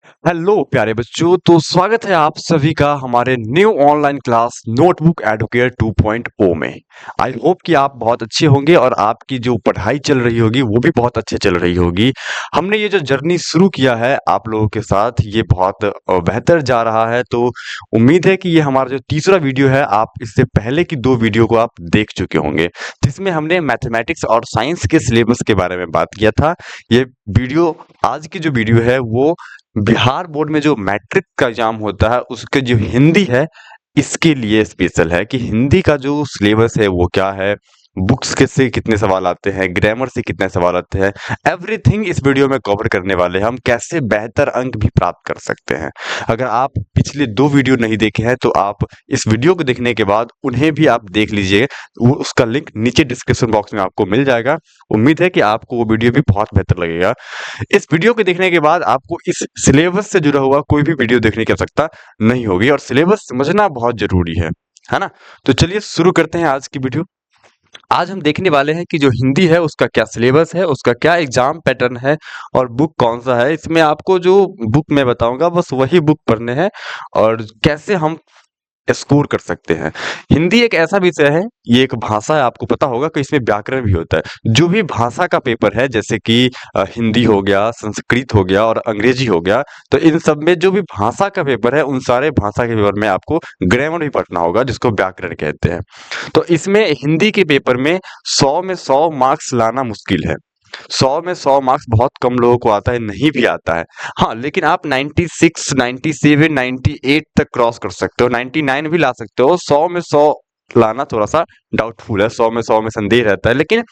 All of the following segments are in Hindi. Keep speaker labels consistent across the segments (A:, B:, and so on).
A: हेलो प्यारे बच्चों, तो स्वागत है आप सभी का हमारे new online class notebook Educare 2.0 में। आई होप कि आप बहुत अच्छे होंगे और आपकी जो पढ़ाई चल रही होगी वो भी बहुत अच्छे चल रही होगी। हमने ये जो जर्नी शुरू किया है आप लोगों के साथ, ये बहुत बेहतर जा रहा है। तो उम्मीद है कि ये हमारा जो तीसरा वीडियो है, आप इससे पहले की दो वीडियो को आप देख चुके होंगे, जिसमें हमने मैथमेटिक्स और साइंस के सिलेबस के बारे में बात किया था। ये वीडियो, आज की जो वीडियो है वो बिहार बोर्ड में जो मैट्रिक का एग्जाम होता है उसके जो हिंदी है, इसके लिए स्पेशल है कि हिंदी का जो सिलेबस है वो क्या है, बुक्स के से कितने सवाल आते हैं, ग्रामर से कितने सवाल आते हैं, एवरीथिंग इस वीडियो में कवर करने वाले हैं। हम कैसे बेहतर अंक भी प्राप्त कर सकते हैं। अगर आप पिछले दो वीडियो नहीं देखे हैं तो आप इस वीडियो को देखने के बाद उन्हें भी आप देख लीजिए, वो उसका लिंक नीचे डिस्क्रिप्शन बॉक्स में आपको मिल जाएगा। उम्मीद है कि आपको वो वीडियो भी बहुत बेहतर लगेगा। इस वीडियो को देखने के बाद आपको इस सिलेबस से जुड़ा हुआ कोई भी वीडियो देखने की आवश्यकता नहीं होगी, और सिलेबस समझना बहुत जरूरी है ना। तो चलिए शुरू करते हैं आज की वीडियो। आज हम देखने वाले हैं कि जो हिंदी है उसका क्या सिलेबस है, उसका क्या एग्जाम पैटर्न है और बुक कौन सा है। इसमें आपको जो बुक मैं बताऊंगा बस वही बुक पढ़ने हैं और कैसे हम स्कोर कर सकते हैं। हिंदी एक ऐसा विषय है, ये एक भाषा है, आपको पता होगा कि इसमें व्याकरण भी होता है। जो भी भाषा का पेपर है, जैसे कि हिंदी हो गया, संस्कृत हो गया और अंग्रेजी हो गया, तो इन सब में जो भी भाषा का पेपर है उन सारे भाषा के पेपर में आपको ग्रामर भी पढ़ना होगा, जिसको व्याकरण कहते हैं। तो इसमें हिंदी के पेपर में 100 में 100 मार्क्स लाना मुश्किल है। 100 में 100 मार्क्स बहुत कम लोगों को आता है, नहीं भी आता है। हाँ, लेकिन आप 96, 97, 98 तक क्रॉस कर सकते हो, 99 भी ला सकते हो। 100 में 100 लाना थोड़ा सा डाउटफुल है, 100 में संदेह रहता है। लेकिन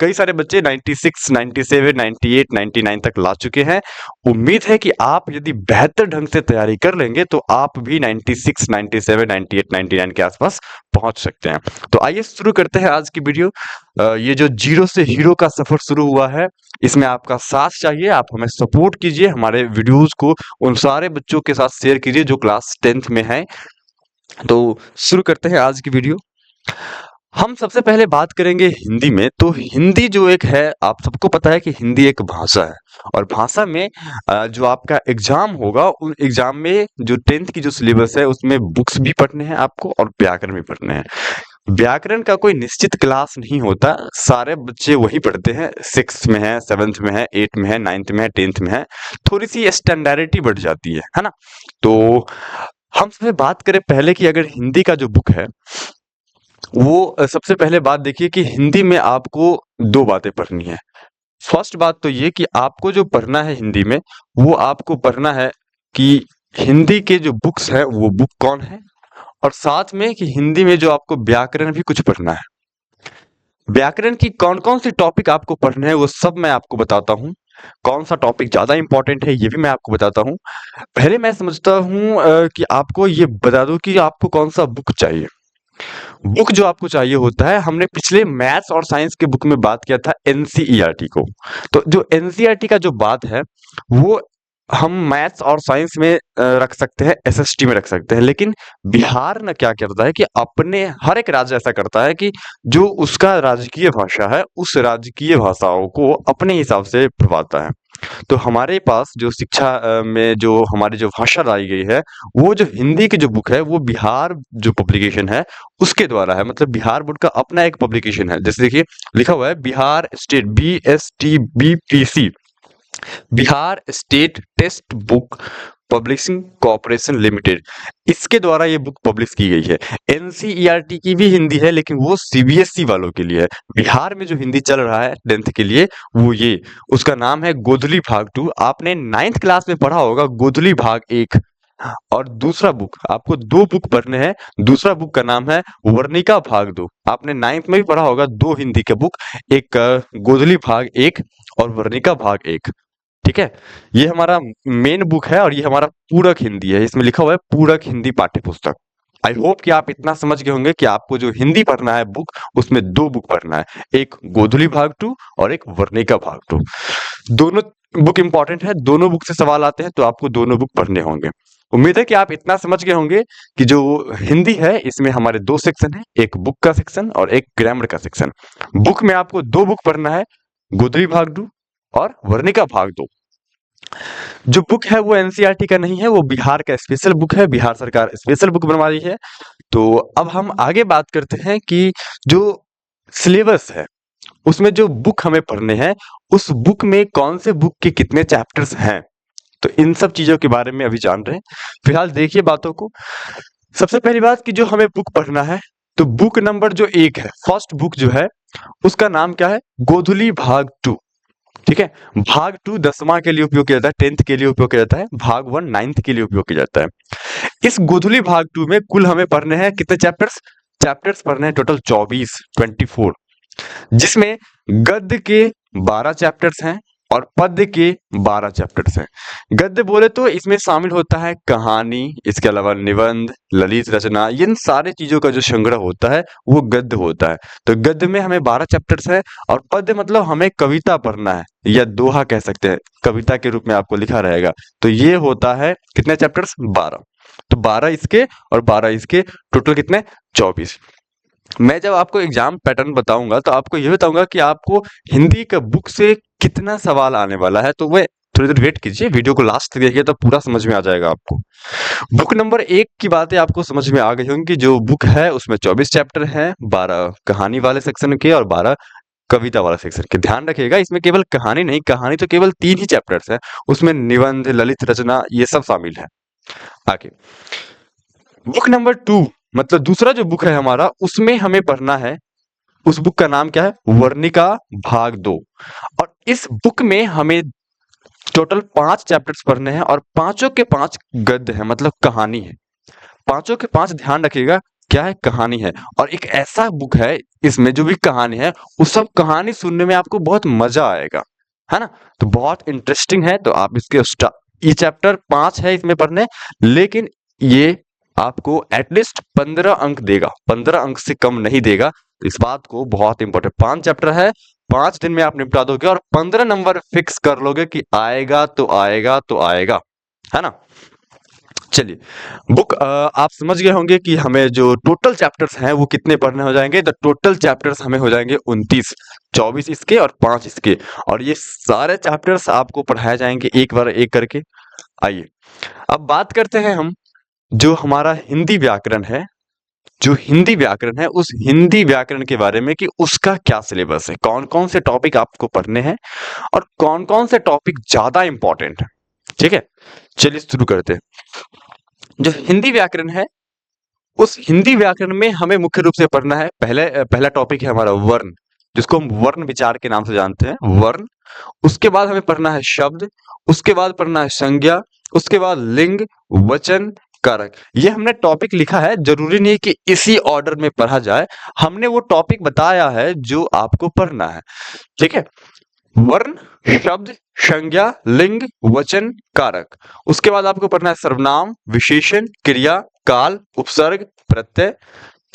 A: कई सारे बच्चे 96, 97, 98, 99 तक ला चुके हैं। उम्मीद है कि आप यदि बेहतर ढंग से तैयारी कर लेंगे तो आप भी 96, 97, 98, 99 के आसपास पहुंच सकते हैं। तो आइए शुरू करते हैं आज की वीडियो। ये जो जीरो से हीरो का सफर शुरू हुआ है, इसमें आपका साथ चाहिए। आप हमें सपोर्ट कीजिए, हमारे वीडियोस को उन सारे बच्चों के साथ शेयर कीजिए जो क्लास 10th में हैं। तो शुरू करते हैं आज की वीडियो। हम सबसे पहले बात करेंगे हिंदी में। तो हिंदी जो एक है, आप सबको पता है कि हिंदी एक भाषा है, और भाषा में जो आपका एग्जाम होगा, उन एग्जाम में जो 10th की जो सिलेबस है उसमें बुक्स भी पढ़ने हैं आपको और व्याकरण भी पढ़ने हैं। व्याकरण का कोई निश्चित क्लास नहीं होता, सारे बच्चे वही पढ़ते हैं। 6th में है, 7th में है, 8th में है, 9th में है, 10th में है। थोड़ी सी स्टैंडर्डिटी बढ़ जाती है ना। तो हम सबसे बात करें पहले कि अगर हिंदी का जो बुक है वो सबसे पहले बात देखिए कि हिंदी में आपको दो बातें पढ़नी है। फर्स्ट बात तो ये कि आपको जो पढ़ना है हिंदी में, वो आपको पढ़ना है कि हिंदी के जो बुक्स है वो बुक कौन है, और साथ में कि हिंदी में जो आपको व्याकरण भी कुछ पढ़ना है। व्याकरण की कौन कौन सी टॉपिक आपको पढ़ने हैं वो सब मैं आपको बताता हूँ। कौन सा टॉपिक ज्यादा इंपॉर्टेंट है ये भी मैं आपको बताता हूँ। पहले मैं समझता हूँ कि आपको ये बता दूं कि आपको कौन सा बुक चाहिए। बुक जो आपको चाहिए होता है, हमने पिछले मैथ्स और साइंस के बुक में बात किया था एनसीईआरटी को। तो जो एनसीईआरटी का जो बात है वो हम मैथ्स और साइंस में रख सकते हैं, एसएसटी में रख सकते हैं। लेकिन बिहार न क्या करता है कि अपने हर एक राज्य ऐसा करता है कि जो उसका राजकीय भाषा है उस राजकीय भाषाओं को अपने हिसाब से पढ़वाता है। तो हमारे पास जो शिक्षा में जो हमारी जो भाषा लाई गई है, वो जो हिंदी की जो बुक है वो बिहार जो पब्लिकेशन है उसके द्वारा है। मतलब बिहार बोर्ड का अपना एक पब्लिकेशन है। जैसे देखिए लिखा हुआ है Bihar state BSTBPC, Bihar state text book publishing corporation limited, इसके द्वारा ये बुक पब्लिश की गई है। एनसीईआरटी की भी हिंदी है लेकिन वो सीबीएसई वालों के लिए है। बिहार में जो हिंदी चल रहा है 10th के लिए वो ये, उसका नाम है गोधली भाग 2। आपने 9th क्लास में पढ़ा होगा गोधली भाग 1। और दूसरा बुक, आपको दो बुक पढ़ने हैं। दूसरा बुक का नाम है वर्णिका भाग 2। आपने 9th में भी पढ़ा होगा दो हिंदी के बुक, एक गोधली भाग 1 और वर्णिका भाग 1। ठीक है, ये हमारा मेन बुक है और ये हमारा पूरक हिंदी है। इसमें लिखा हुआ है पूरक हिंदी पाठ्य पुस्तक। आई होप कि आप इतना समझ गए होंगे कि आपको जो हिंदी पढ़ना है बुक, उसमें दो बुक पढ़ना है, एक गोधुली भाग 2 और एक वर्णिका भाग 2। दोनों बुक इंपॉर्टेंट है, दोनों बुक से सवाल आते हैं तो आपको दोनों बुक पढ़ने होंगे। उम्मीद है कि आप इतना समझ गए होंगे कि जो हिंदी है इसमें हमारे दो सेक्शन है, एक बुक का सेक्शन और एक ग्रामर का सेक्शन। बुक में आपको दो बुक पढ़ना है, गोधुली भाग 2 और वर्णिका भाग 2। जो बुक है वो एनसीईआरटी का नहीं है, वो बिहार का स्पेशल बुक है, बिहार सरकार स्पेशल बुक बनवा रही है। तो अब हम आगे बात करते हैं कि जो सिलेबस है उसमें जो बुक हमें पढ़ने हैं, उस बुक में कौन से बुक के कितने चैप्टर्स हैं, तो इन सब चीजों के बारे में अभी जान रहे हैं। फिलहाल देखिए बातों को। सबसे पहली बात कि जो हमें बुक पढ़ना है, तो बुक नंबर जो 1 है, फर्स्ट बुक जो है, उसका नाम क्या है? गोधुली भाग 2। ठीक है, भाग 2 10वां के लिए उपयोग किया जाता है, 10th के लिए उपयोग किया जाता है, भाग 1 9th के लिए उपयोग किया जाता है। इस गोधुली भाग 2 में कुल हमें पढ़ने हैं कितने चैप्टर्स? चैप्टर्स पढ़ने हैं टोटल 24 जिसमें गद्य के 12 चैप्टर्स हैं और पद्य के 12 चैप्टर्स हैं। गद्य बोले तो इसमें शामिल होता है कहानी, इसके अलावा निबंध, ललित रचना, इन सारे चीजों का जो संग्रह होता है वो गद्य होता है। तो गद्य में हमें 12 चैप्टर्स है और पद्य मतलब हमें कविता पढ़ना है या दोहा कह सकते हैं, कविता के रूप में आपको लिखा रहेगा। तो ये होता है कितने चैप्टर्स? 12। तो 12 इसके और 12 इसके, टोटल कितने? 24। मैं जब आपको एग्जाम पैटर्न बताऊंगा तो आपको ये बताऊंगा कि आपको हिंदी का बुक से कितना सवाल आने वाला है। तो वह थोड़ी देर वेट कीजिए, वीडियो को लास्ट तक देखिए तो पूरा समझ में आ जाएगा आपको। बुक नंबर 1 की बातें आपको समझ में आ गई होंगी कि जो बुक है उसमें 24 चैप्टर हैं, 12 कहानी वाले सेक्शन के और 12 कविता वाला सेक्शन के। ध्यान रखिएगा इसमें केवल कहानी नहीं, कहानी तो केवल 3 ही चैप्टर्स है, उसमें निबंध, ललित रचना ये सब शामिल है। आगे बुक नंबर 2 मतलब दूसरा जो बुक है हमारा, उसमें हमें पढ़ना है, उस बुक का नाम क्या है? वर्णिका भाग 2। और इस बुक में हमें टोटल 5 चैप्टर्स पढ़ने हैं और पांचों के 5 गद्य है, मतलब कहानी है। पांचों के 5 ध्यान रखिएगा क्या है? कहानी है। और एक ऐसा बुक है इसमें जो भी कहानी है, उस सब कहानी सुनने में आपको बहुत मजा आएगा, है ना? तो बहुत इंटरेस्टिंग है। तो आप इसके ये चैप्टर 5 है इसमें पढ़ने, लेकिन ये आपको एटलीस्ट 15 अंक देगा, 15 अंक से कम नहीं देगा। तो इस बात को बहुत इंपॉर्टेंट, 5 चैप्टर है, 5 दिन में आप निपटा दोगे और 15 नंबर फिक्स कर लोगे कि आएगा तो आएगा तो आएगा, है ना? चलिए बुक आप समझ गए होंगे कि हमें जो टोटल चैप्टर्स हैं वो कितने पढ़ने हो जाएंगे। द टोटल चैप्टर्स हमें हो जाएंगे 29, 24 इसके और 5 इसके, और ये सारे चैप्टर्स आपको पढ़ाए जाएंगे एक बार एक करके। आइए अब बात करते हैं हम जो हमारा हिंदी व्याकरण है, जो हिंदी व्याकरण है उस हिंदी व्याकरण के बारे में कि उसका क्या सिलेबस है, कौन कौन से टॉपिक आपको पढ़ने हैं और कौन कौन से टॉपिक ज्यादा इंपॉर्टेंट है। ठीक है, चलिए शुरू करते हैं। जो हिंदी व्याकरण है, उस हिंदी व्याकरण में हमें मुख्य रूप से पढ़ना है, पहला टॉपिक है हमारा वर्ण, जिसको हम वर्ण विचार के नाम से जानते हैं, वर्ण। उसके बाद हमें पढ़ना है शब्द, उसके बाद पढ़ना है संज्ञा, उसके बाद लिंग, वचन, कारक। ये हमने टॉपिक लिखा है, जरूरी नहीं कि इसी ऑर्डर में पढ़ा जाए, हमने वो टॉपिक बताया है जो आपको पढ़ना है। ठीक है, वर्ण, शब्द, संज्ञा, लिंग, वचन, कारक। उसके बाद आपको पढ़ना है सर्वनाम, विशेषण, क्रिया, काल, उपसर्ग, प्रत्यय,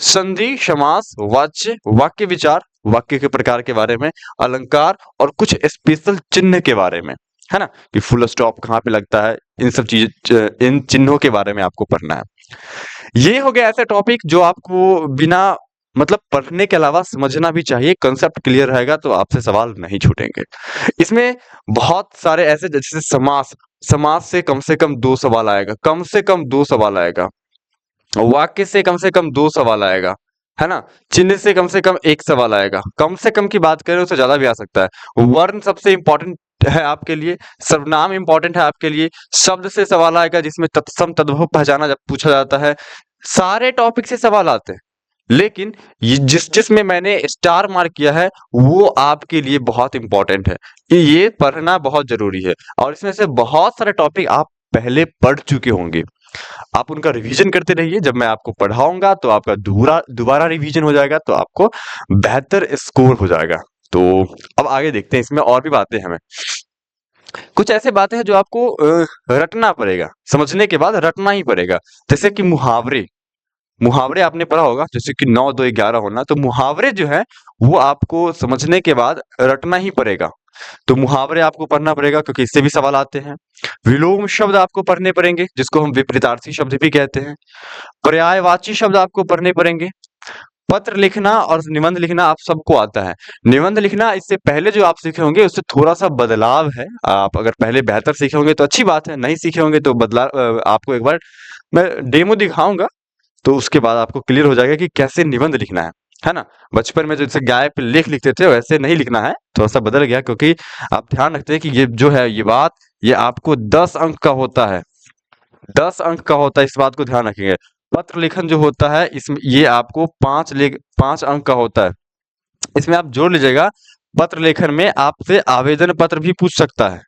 A: संधि, समास, वाच्य, वाक्य विचार, वाक्य के प्रकार के बारे में, अलंकार और कुछ स्पेशल चिन्ह के बारे में, है ना, कि फुल स्टॉप कहाँ पे लगता है, इन सब चीज, इन चिन्हों के बारे में आपको पढ़ना है। ये हो गया ऐसा टॉपिक जो आपको बिना मतलब पढ़ने के अलावा समझना भी चाहिए, कंसेप्ट क्लियर रहेगा तो आपसे सवाल नहीं छूटेंगे। इसमें बहुत सारे ऐसे, जैसे समास, समास से कम 2 सवाल आएगा, कम से कम 2 सवाल आएगा, वाक्य से कम 2 सवाल आएगा, है ना, चिन्ह से कम 1 सवाल आएगा, कम से कम की बात करें उससे ज्यादा भी आ सकता है। वर्ण सबसे इंपॉर्टेंट है आपके लिए, सर्वनाम इंपॉर्टेंट है आपके लिए, शब्द से सवाल आएगा जिसमें तत्सम तद्भव पहचाना जब पूछा जाता है, सारे टॉपिक से सवाल आते हैं। लेकिन ये जिसमें मैंने स्टार मार्क किया है वो आपके लिए बहुत इंपॉर्टेंट है, कि ये पढ़ना बहुत जरूरी है। और इसमें से बहुत सारे टॉपिक आप पहले पढ़ चुके होंगे, आप उनका रिवीजन करते रहिए, जब मैं आपको पढ़ाऊंगा तो आपका दोबारा रिवीजन हो जाएगा, तो आपको बेहतर स्कोर हो जाएगा। तो अब आगे देखते हैं, इसमें और भी बातें हमें, कुछ ऐसे बातें हैं जो आपको रटना पड़ेगा, समझने के बाद रटना ही पड़ेगा। जैसे कि मुहावरे, मुहावरे आपने पढ़ा होगा, जैसे कि 9 2 11 होना, तो मुहावरे जो है वो आपको समझने के बाद रटना ही पड़ेगा। तो मुहावरे आपको पढ़ना पड़ेगा क्योंकि इससे भी सवाल आते हैं। विलोम शब्द आपको पढ़ने पड़ेंगे जिसको हम विपरीतार्थी शब्द भी कहते हैं। पर्यायवाची शब्द आपको पढ़ने पड़ेंगे। पत्र लिखना और निबंध लिखना आप सबको आता है। निबंध लिखना इससे पहले जो आप सीखे होंगे उससे थोड़ा-सा बदलाव है। आप अगर पहले बेहतर सीखे होंगे तो अच्छी बात है, नहीं सीखे होंगे तो आपको एक बार मैं डेमो दिखाऊँगा, तो उसके बाद आपको क्लियर हो जाएगा कि कैसे निबंध लिखना है ना? बचपन में जैसे गाय पे लेख लिखते थे वैसे नहीं लिखना है, थोड़ा-सा बदल गया क्योंकि आप ध्यान रखते हैं कि ये जो है ये बात ये आपको 10 अंक का होता है। 10 अंक का होता है, इस बात को ध्यान रखिएगा। पत्र लेखन जो होता है इसमें ये आपको 5 अंक का होता है। इसमें आप जोड़ लीजिएगा, पत्र लेखन में आपसे आवेदन पत्र भी पूछ सकता है।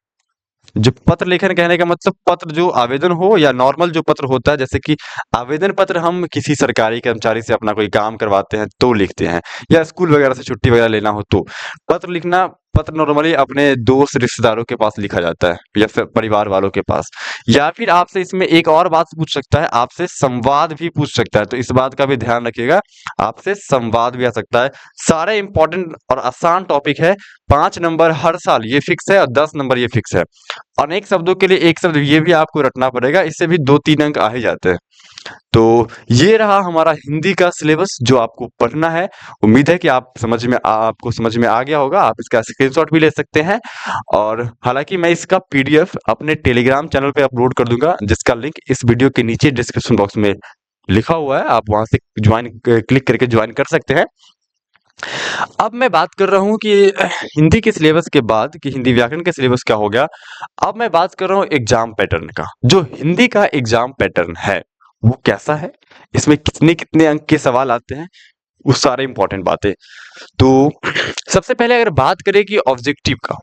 A: जो पत्र लेखन कहने का मतलब पत्र जो आवेदन हो या नॉर्मल जो पत्र होता है, जैसे कि आवेदन पत्र हम किसी सरकारी कर्मचारी से अपना कोई काम करवाते हैं तो लिखते हैं, या स्कूल वगैरह से छुट्टी वगैरह लेना हो तो। पत्र लिखना, पत्र नॉर्मली अपने दोस्त रिश्तेदारों के पास लिखा जाता है या फिर परिवार वालों के पास। या फिर आपसे इसमें एक और बात पूछ सकता है, आपसे संवाद भी पूछ सकता है, तो इस बात का भी ध्यान रखिएगा, आपसे संवाद भी आ सकता है। सारे इंपॉर्टेंट और आसान टॉपिक है। 5 नंबर हर साल ये फिक्स है और 10 नंबर ये फिक्स है। अनेक शब्दों के लिए एक शब्द ये भी आपको रटना पड़ेगा, इससे भी 2-3 अंक आ ही जाते हैं। तो ये रहा हमारा हिंदी का सिलेबस जो आपको पढ़ना है। उम्मीद है कि आपको समझ में आ गया होगा। आप इसका स्क्रीनशॉट भी ले सकते हैं, और हालाँकि मैं इसका पीडीएफ अपने टेलीग्राम चैनल पे अपलोड कर दूँगा, जिसका लिंक इस वीडियो के नीचे डिस्क्रिप्शन बॉक्स में लिखा हुआ है। आप वहाँ से क्लिक करके ज्वाइन कर सकते हैं। अब मैं बात कर रहा हूँ कि हिंदी के सिलेबस के बाद कि हिंदी व्याकरण के सिलेबस क्या हो गया। अब मैं बात कर रहा हूँ एग्जाम पैटर्न का। जो हिंदी का एग्जाम पैटर्न है वो कैसा है, इसमें कितने-कितने अंक के सवाल आते हैं, वो सारे इंपॉर्टेंट बातें। तो सबसे पहले अगर बात करें कि ऑब्जेक्टिव का,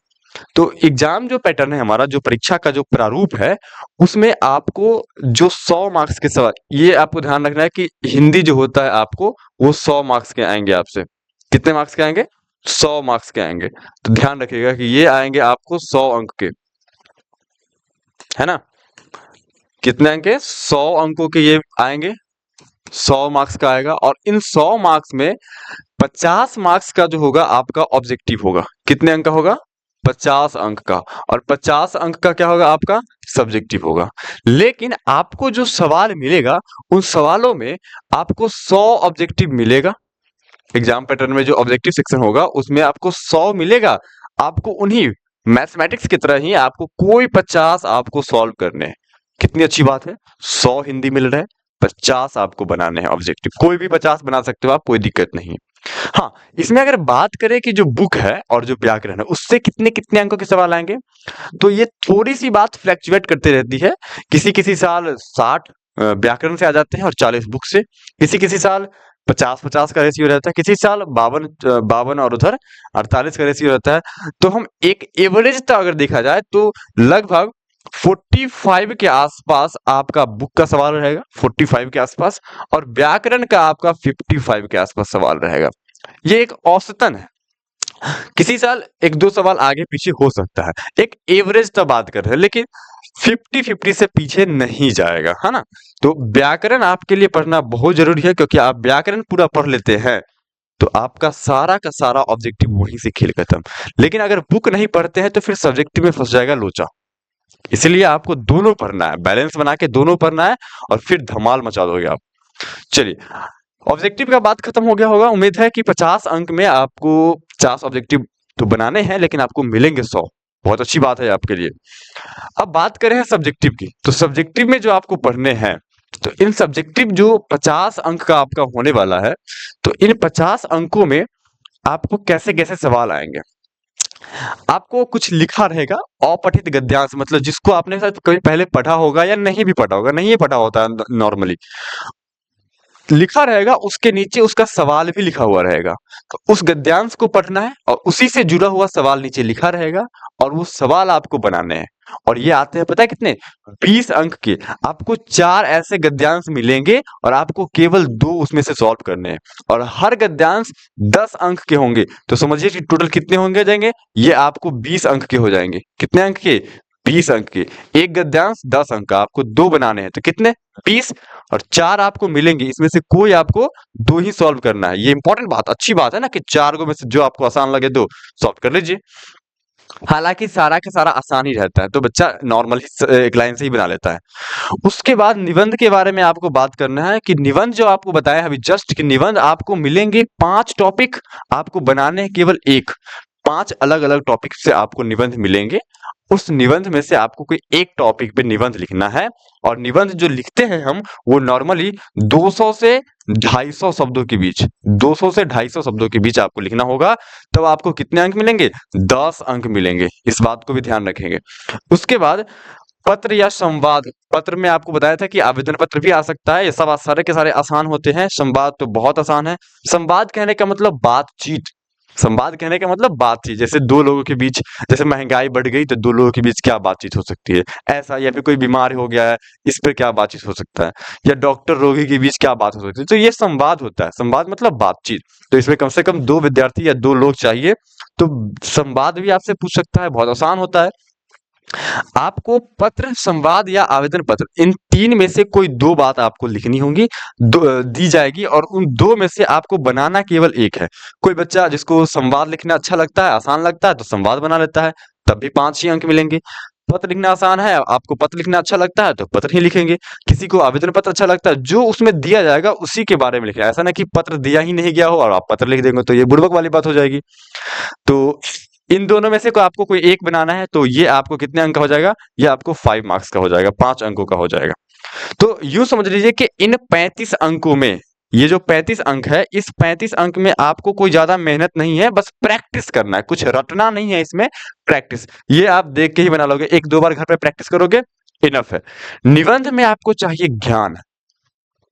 A: तो एग्जाम जो पैटर्न है हमारा, जो परीक्षा का जो प्रारूप है, उसमें आपको जो 100 मार्क्स के सवाल, ये आपको ध्यान रखना है कि हिंदी जो होता है आपको वो 100 मार्क्स के आएंगे आपसे। कितने मार्क्स के आएंगे? 100 मार्क्स के आएंगे। तो ध्यान रखिएगा कि ये आएंगे आपको 100 अंक के, है ना? कितने अंक के? 100 अंकों के ये आएंगे, 100 मार्क्स का आएगा, और इन 100 मार्क्स में 50 मार्क्स का जो होगा आपका ऑब्जेक्टिव होगा। कितने अंक का होगा? 50 अंक का। और 50 अंक का क्या होगा आपका? सब्जेक्टिव होगा। लेकिन आपको जो सवाल मिलेगा उन सवालों में आपको 100 ऑब्जेक्टिव मिलेगा। एग्जाम पैटर्न में जो ऑब्जेक्टिव सेक्शन होगा उसमें आपको 100 मिलेगा। आपको उन्हीं मैथमेटिक्स की तरह ही आपको कोई 50 आपको सॉल्व करने हैं। कितनी अच्छी बात है, 100 हिंदी मिल रहा है, 50 आपको बनाने हैं ऑब्जेक्टिव। कोई भी 50 बना सकते हो आप, कोई दिक्कत नहीं। हाँ, इसमें अगर बात करें कि जो बुक है और जो व्याकरण है उससे कितने कितने अंकों के सवाल आएंगे, तो ये थोड़ी सी बात फ्लैक्चुएट करती रहती है। किसी किसी साल 60 व्याकरण से आ जाते हैं और 40 बुक से। किसी किसी साल 50-50 का रेशियो रहता है, किसी साल 52 और उधर 48 का रेशियो रहता है। तो हम एक एवरेज तो अगर देखा जाए तो लगभग 45 के आसपास आपका बुक का सवाल रहेगा, 45 के आसपास, और व्याकरण का आपका 55 के आसपास सवाल रहेगा। ये एक औसतन है, किसी साल 1-2 सवाल आगे पीछे हो सकता है। एक एवरेज तो बात कर रहे हैं, लेकिन 50-50 से पीछे नहीं जाएगा, है ना? तो व्याकरण आपके लिए पढ़ना बहुत जरूरी है, क्योंकि आप व्याकरण पूरा पढ़ लेते हैं तो आपका सारा का सारा ऑब्जेक्टिव वहीं से खेल खत्म। लेकिन अगर बुक नहीं पढ़ते हैं तो फिर सब्जेक्टिव में फंस जाएगा लोचा। इसलिए आपको दोनों पढ़ना है, बैलेंस बना के दोनों पढ़ना है, और फिर धमाल मचा दोगे आप। चलिए, ऑब्जेक्टिव का बात खत्म हो गया होगा। उम्मीद है कि 50 अंक में आपको 50 ऑब्जेक्टिव तो बनाने हैं, लेकिन आपको मिलेंगे 100। बहुत अच्छी बात है आपके लिए। अब बात करें सब्जेक्टिव की, तो सब्जेक्टिव में जो आपको पढ़ने हैं, तो इन सब्जेक्टिव जो 50 अंक का आपका होने वाला है, तो इन 50 अंकों में आपको कैसे कैसे सवाल आएंगे। आपको कुछ लिखा रहेगा, अपठित गद्यांश, मतलब जिसको आपने शायद कभी पहले पढ़ा होगा या नहीं भी पढ़ा होगा, नहीं पढ़ा होता है नॉर्मली, लिखा रहेगा, उसके नीचे उसका सवाल भी लिखा हुआ रहेगा। तो उस गद्यांश को पढ़ना है और उसी से जुड़ा हुआ सवाल नीचे लिखा रहेगा, और वो सवाल आपको बनाने हैं। और ये आते हैं पता है कितने? 20 अंक के। आपको 4 ऐसे गद्यांश मिलेंगे और आपको केवल 2 उसमें से सॉल्व करने हैं, और हर गद्यांश 10 अंक के होंगे। तो समझिए कि टोटल कितने होंगे जाएंगे, ये आपको 20 अंक के हो जाएंगे। कितने अंक के? 20 अंक के। एक गद्यांश 10 अंक का, आपको 2 बनाने हैं, तो कितने? 20। और 4 आपको मिलेंगे, इसमें से कोई आपको 2 ही सॉल्व करना है। ये इंपॉर्टेंट बात, अच्छी बात है ना, कि 4 में से जो आपको आसान लगे 2 सॉल्व कर लीजिए। हालांकि सारा का सारा आसान ही रहता है, तो बच्चा नॉर्मली एक लाइन से ही बना लेता है। उसके बाद निबंध के बारे में आपको बात करना है कि निबंध जो आपको बताया अभी जस्ट कि निबंध आपको मिलेंगे 5 टॉपिक, आपको बनाने हैं केवल एक। 5 अलग-अलग टॉपिक से आपको निबंध मिलेंगे। उस निबंध में से आपको कोई एक टॉपिक पे निबंध लिखना है, और निबंध जो लिखते हैं हम वो नॉर्मली 200 से 250 शब्दों के बीच, 200 से 250 शब्दों के बीच आपको लिखना होगा। तब आपको कितने अंक मिलेंगे? 10 अंक मिलेंगे। इस बात को भी ध्यान रखेंगे। उसके बाद पत्र या संवाद। पत्र में आपको बताया था कि आवेदन पत्र भी आ सकता है। ये सब सारे के सारे आसान होते हैं। संवाद तो बहुत आसान है। संवाद कहने का मतलब बातचीत। संवाद कहने का मतलब बातचीत। जैसे दो लोगों के बीच, जैसे महंगाई बढ़ गई तो दो लोगों के बीच क्या बातचीत हो सकती है, ऐसा। या फिर कोई बीमार हो गया है, इस पर क्या बातचीत हो सकता है, या डॉक्टर रोगी के बीच क्या बात हो सकती है। तो ये संवाद होता है। संवाद मतलब बातचीत। तो इसमें कम से कम 2 विद्यार्थी या 2 लोग चाहिए। तो संवाद भी आपसे पूछ सकता है, बहुत आसान होता है। आपको पत्र, संवाद या आवेदन पत्र, इन 3 में से कोई 2 बात आपको लिखनी होगी, दी जाएगी, और उन 2 में से आपको बनाना केवल एक है। कोई बच्चा जिसको संवाद लिखना अच्छा लगता है, आसान लगता है, तो संवाद बना लेता है, तब भी 5 ही अंक मिलेंगे। पत्र लिखना आसान है, आपको पत्र लिखना अच्छा लगता है, तो पत्र ही लिखेंगे। किसी को आवेदन पत्र अच्छा लगता है, जो उसमें दिया जाएगा उसी के बारे में लिखना है। ऐसा ना कि पत्र दिया ही नहीं गया हो और आप पत्र लिख देंगे, तो ये बुड़बक वाली बात हो जाएगी। तो इन दोनों में से कोई आपको कोई एक बनाना है, तो ये आपको कितने अंक का हो जाएगा? ये आपको 5 मार्क्स का हो जाएगा, 5 अंकों का हो जाएगा। तो यूं समझ लीजिए कि इन 35 अंकों में, ये जो 35 अंक है, इस 35 अंक में आपको कोई ज्यादा मेहनत नहीं है, बस प्रैक्टिस करना है। कुछ रटना नहीं है इसमें, प्रैक्टिस। ये आप देख के ही बना लोगे, 1-2 बार घर पे प्रैक्टिस करोगे, इनफ है। निबंध में आपको चाहिए ज्ञान।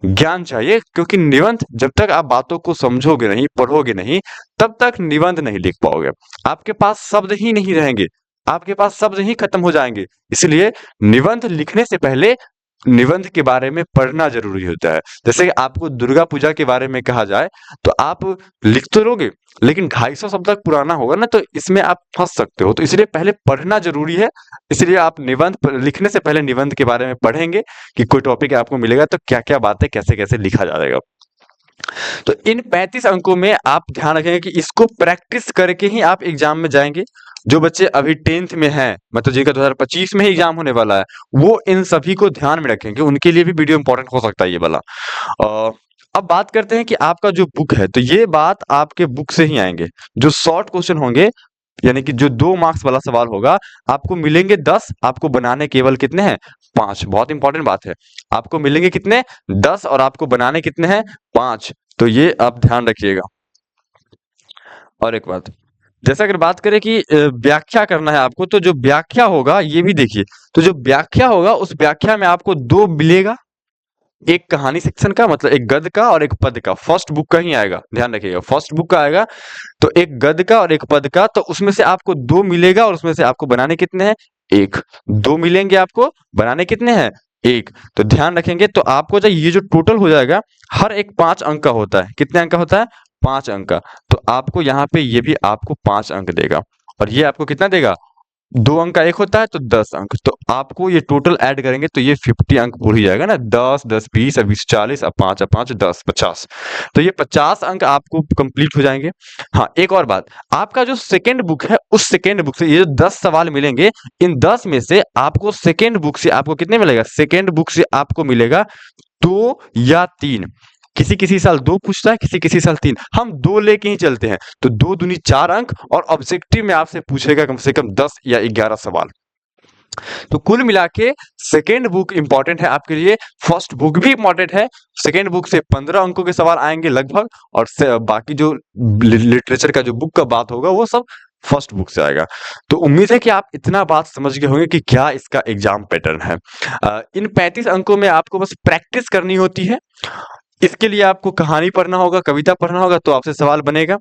A: ज्ञान चाहिए, क्योंकि निबंध जब तक आप बातों को समझोगे नहीं, पढ़ोगे नहीं, तब तक निबंध नहीं लिख पाओगे। आपके पास शब्द ही नहीं रहेंगे, आपके पास शब्द ही खत्म हो जाएंगे। इसलिए निबंध लिखने से पहले निबंध के बारे में पढ़ना जरूरी होता है। जैसे कि आपको दुर्गा पूजा के बारे में कहा जाए, तो आप लिख तो लोगे, लेकिन 250 शब्द तक पुराना होगा ना, तो इसमें आप फंस सकते हो। तो इसलिए पहले पढ़ना जरूरी है। इसलिए आप निबंध लिखने से पहले निबंध के बारे में पढ़ेंगे कि कोई टॉपिक आपको मिलेगा तो क्या-क्या बातें कैसे-कैसे लिखा जाएगा। तो इन 35 अंकों में आप ध्यान रखेंगे कि इसको प्रैक्टिस करके ही आप एग्जाम में जाएंगे। जो बच्चे अभी 10th में हैं, मतलब जिनका 2025 में ही एग्जाम होने वाला है, वो इन सभी को ध्यान में रखेंगे। उनके लिए भी वीडियो इंपॉर्टेंट हो सकता है ये वाला। अब बात करते हैं कि आपका जो बुक है, तो ये बात आपके बुक से ही आएंगे। जो शॉर्ट क्वेश्चन होंगे, यानी कि जो 2 मार्क्स वाला सवाल होगा, आपको मिलेंगे 10, आपको बनाने केवल कितने हैं? 5। बहुत इंपॉर्टेंट बात है। आपको मिलेंगे कितने? 10, और आपको बनाने कितने हैं? 5। तो ये आप ध्यान रखिएगा। और एक बात, जैसे अगर बात करें कि व्याख्या करना है आपको, तो जो व्याख्या होगा ये भी देखिए। तो जो व्याख्या होगा, उस व्याख्या में आपको 2 मिलेगा। एक कहानी सेक्शन का, मतलब एक गद्य का और एक पद्य का। फर्स्ट बुक का ही आएगा, ध्यान रखिएगा, फर्स्ट बुक का आएगा। तो एक गद्य का और एक पद का, तो उसमें से आपको 2 मिलेगा, और उसमें से आपको बनाने कितने हैं? 1। 2 मिलेंगे आपको, बनाने कितने हैं? 1। तो ध्यान रखेंगे, तो आपको जो ये जो टोटल हो जाएगा, हर एक 5 अंक का होता है। कितने अंक का होता है? 5 अंक का। तो आपको यहाँ पे ये भी आपको 5 अंक देगा, और ये आपको कितना देगा? 2 अंक का एक होता है, तो 10 अंक। तो आपको ये टोटल ऐड करेंगे तो ये 50 अंक पूरा ही जाएगा ना। 10, 10, 20, 20, 40, 5, 5, 10, 50। तो ये 50 अंक आपको कंप्लीट हो जाएंगे। हाँ, एक और बात, आपका जो सेकेंड बुक है, उस सेकेंड बुक से ये जो 10 सवाल मिलेंगे, इन 10 में से आपको सेकेंड बुक से आपको कितने मिलेगा? सेकेंड बुक से आपको मिलेगा 2 या 3। किसी किसी साल 2 पूछता है, किसी किसी साल 3। हम 2 लेके ही चलते हैं। तो 2 दूनी 4 अंक, और ऑब्जेक्टिव में आपसे पूछेगा कम से कम 10 या 11 सवाल। तो कुल मिला के सेकेंड बुक इंपॉर्टेंट है आपके लिए, फर्स्ट बुक भी इंपॉर्टेंट है। सेकेंड बुक से 15 अंकों के सवाल आएंगे लगभग, और बाकी जो लिटरेचर का जो बुक का बात होगा, वो सब फर्स्ट बुक से आएगा। तो उम्मीद है कि आप इतना बात समझ गए होंगे कि क्या इसका एग्जाम पैटर्न है। इन 35 अंकों में आपको बस प्रैक्टिस करनी होती है। इसके लिए आपको कहानी पढ़ना होगा, कविता पढ़ना होगा, तो आपसे सवाल बनेगा।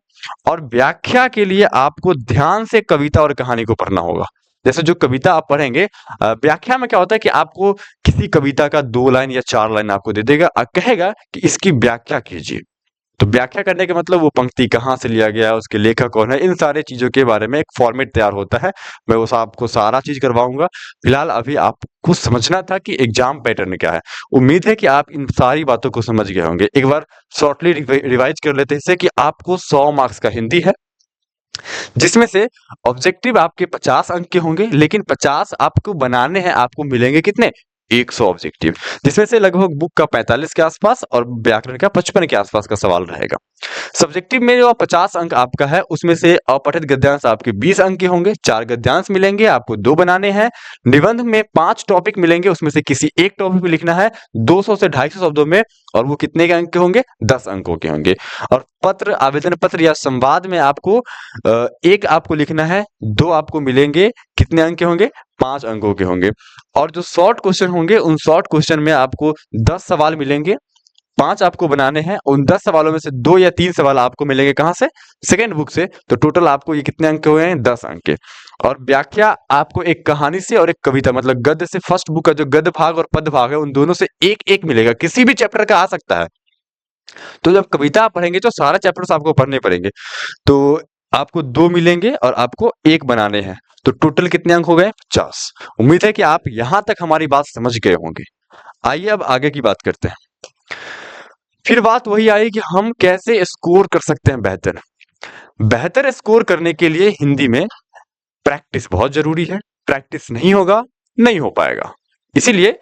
A: और व्याख्या के लिए आपको ध्यान से कविता और कहानी को पढ़ना होगा। जैसे जो कविता आप पढ़ेंगे, व्याख्या में क्या होता है कि आपको किसी कविता का 2 लाइन या 4 लाइन आपको दे देगा और कहेगा कि इसकी व्याख्या कीजिए। तो व्याख्या करने का मतलब वो पंक्ति कहाँ से लिया गया है, उसके लेखक कौन है, इन सारे चीजों के बारे में एक फॉर्मेट तैयार होता है। मैं उस आपको सारा चीज करवाऊंगा। फिलहाल अभी आपको समझना था कि एग्जाम पैटर्न क्या है। उम्मीद है कि आप इन सारी बातों को समझ गए होंगे। एक बार शॉर्टली रिवाइज कर लेते हैं इससे कि आपको 100 मार्क्स का हिंदी है, जिसमें से ऑब्जेक्टिव आपके 50 अंक के होंगे, लेकिन 50 आपको बनाने हैं, आपको मिलेंगे कितने? 100 ऑब्जेक्टिव, जिसमें से लगभग बुक का 45 के आसपास और व्याकरण का 55 के आसपास का सवाल रहेगा। सब्जेक्टिव में जो 50 अंक आपका है, उसमें से अपठित गद्यांश आपके 20 अंक के होंगे, 4 गद्यांश मिलेंगे, आपको 2 बनाने हैं। निबंध में 5 टॉपिक मिलेंगे, उसमें से किसी एक टॉपिक पे लिखना है 200 से 250 शब्दों में, और वो कितने के अंक के होंगे? 10 अंकों के होंगे। और पत्र, आवेदन पत्र या संवाद में आपको एक आपको लिखना है, 2 आपको मिलेंगे, कितने अंक के होंगे? 5 अंकों के होंगे। और जो शॉर्ट क्वेश्चन होंगे, उन शॉर्ट क्वेश्चन में आपको 10 सवाल मिलेंगे, 5 आपको बनाने हैं। उन 10 सवालों में से 2 या 3 सवाल आपको मिलेंगे कहाँ से? सेकंड बुक से। तो टोटल आपको ये कितने अंक हुए हैं? 10 अंक के। और व्याख्या आपको एक कहानी से और एक कविता, मतलब गद्य से, फर्स्ट बुक का जो गद्य भाग और पद्य भाग है, उन दोनों से एक-एक मिलेगा। किसी भी चैप्टर का आ सकता है। तो जब कविता आप पढ़ेंगे तो सारे चैप्टर्स आपको पढ़ने पड़ेंगे। तो आपको 2 मिलेंगे और आपको 1 बनाने हैं। तो टोटल कितने अंक हो गए? 50। उम्मीद है कि आप यहाँ तक हमारी बात समझ गए होंगे। आइए अब आगे की बात करते हैं। फिर बात वही आई कि हम कैसे स्कोर कर सकते हैं बेहतर। बेहतर स्कोर करने के लिए हिंदी में प्रैक्टिस बहुत ज़रूरी है। प्रैक्टिस नहीं होगा, नहीं हो पाएगा। इसीलिए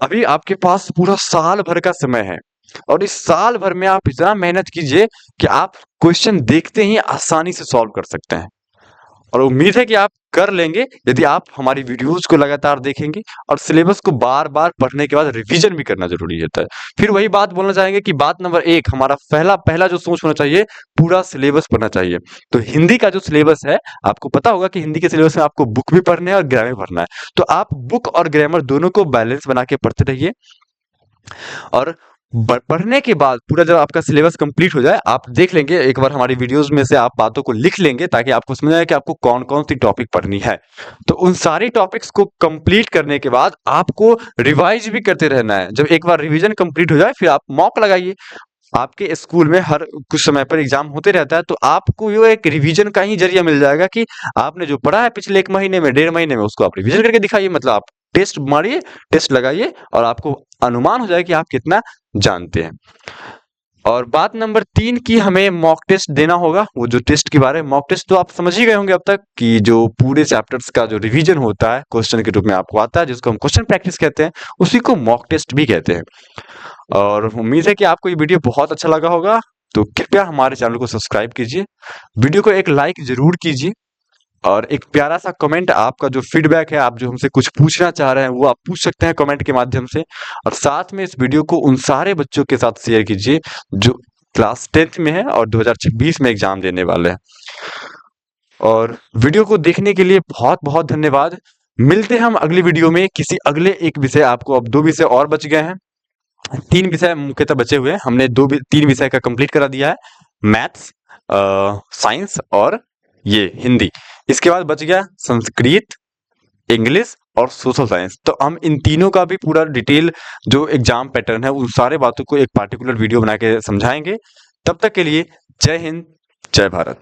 A: अभी आपके पास पूरा साल भर का समय है, और इस साल भर में आप इतना मेहनत कीजिए कि आप क्वेश्चन देखते ही आसानी से सॉल्व कर सकते हैं। और उम्मीद है कि आप कर लेंगे, यदि आप हमारी वीडियोस को लगातार देखेंगे और सिलेबस को बार-बार पढ़ने के बाद रिवीजन भी करना ज़रूरी होता है। फिर वही बात बोलना चाहेंगे कि बात नंबर 1, हमारा पहला जो सोच होना चाहिए, पूरा सिलेबस पढ़ना चाहिए। तो हिंदी का जो सिलेबस है, आपको पता होगा कि हिंदी के सिलेबस में आपको बुक भी पढ़ना है और ग्रामर पढ़ना है। तो आप बुक और ग्रामर दोनों को बैलेंस बना के पढ़ते रहिए। और पढ़ने के बाद पूरा जब आपका सिलेबस कंप्लीट हो जाए, आप देख लेंगे एक बार हमारी वीडियोस में से, आप बातों को लिख लेंगे ताकि आपको समझ आए कि आपको कौन-कौन सी टॉपिक पढ़नी है। तो उन सारी टॉपिक्स को कंप्लीट करने के बाद आपको रिवाइज भी करते रहना है। जब एक बार रिवीजन कंप्लीट हो जाए, फिर आप मॉक लगाइए। आपके स्कूल में हर कुछ समय पर एग्जाम होते रहता है, तो आपको यो एक रिवीजन का ही जरिया मिल जाएगा कि आपने जो पढ़ा है पिछले 1 महीने में, 1.5 महीने में, उसको आप रिवीजन करके दिखाइए। मतलब आप टेस्ट मारिए, टेस्ट लगाइए, और आपको अनुमान हो जाए कि आप कितना जानते हैं। और बात नंबर 3 की, हमें मॉक टेस्ट देना होगा। वो जो टेस्ट के बारे में, मॉक टेस्ट तो आप समझ ही गए होंगे अब तक, कि जो पूरे चैप्टर्स का जो रिवीजन होता है, क्वेश्चन के रूप में आपको आता है, जिसको हम क्वेश्चन प्रैक्टिस कहते हैं, उसी को मॉक टेस्ट भी कहते हैं। और उम्मीद है कि आपको ये वीडियो बहुत अच्छा लगा होगा। तो कृपया हमारे चैनल को सब्सक्राइब कीजिए, वीडियो को एक लाइक जरूर कीजिए, और एक प्यारा सा कमेंट, आपका जो फीडबैक है, आप जो हमसे कुछ पूछना चाह रहे हैं, वो आप पूछ सकते हैं कमेंट के माध्यम से। और साथ में इस वीडियो को उन सारे बच्चों के साथ शेयर कीजिए जो क्लास 10th में है और 2026 में एग्जाम देने वाले हैं। और वीडियो को देखने के लिए बहुत बहुत धन्यवाद। मिलते हैं हम अगली वीडियो में किसी अगले एक विषय। आपको अब 2 विषय और बच गए हैं। 3 विषय मुख्यतः बचे हुए हैं। हमने 3 विषय का कंप्लीट करा दिया है, मैथ्स, साइंस और ये हिंदी। इसके बाद बच गया संस्कृत, इंग्लिश और सोशल साइंस। तो हम इन तीनों का भी पूरा डिटेल जो एग्जाम पैटर्न है, उन सारे बातों को एक पार्टिकुलर वीडियो बना के समझाएंगे। तब तक के लिए जय हिंद, जय भारत।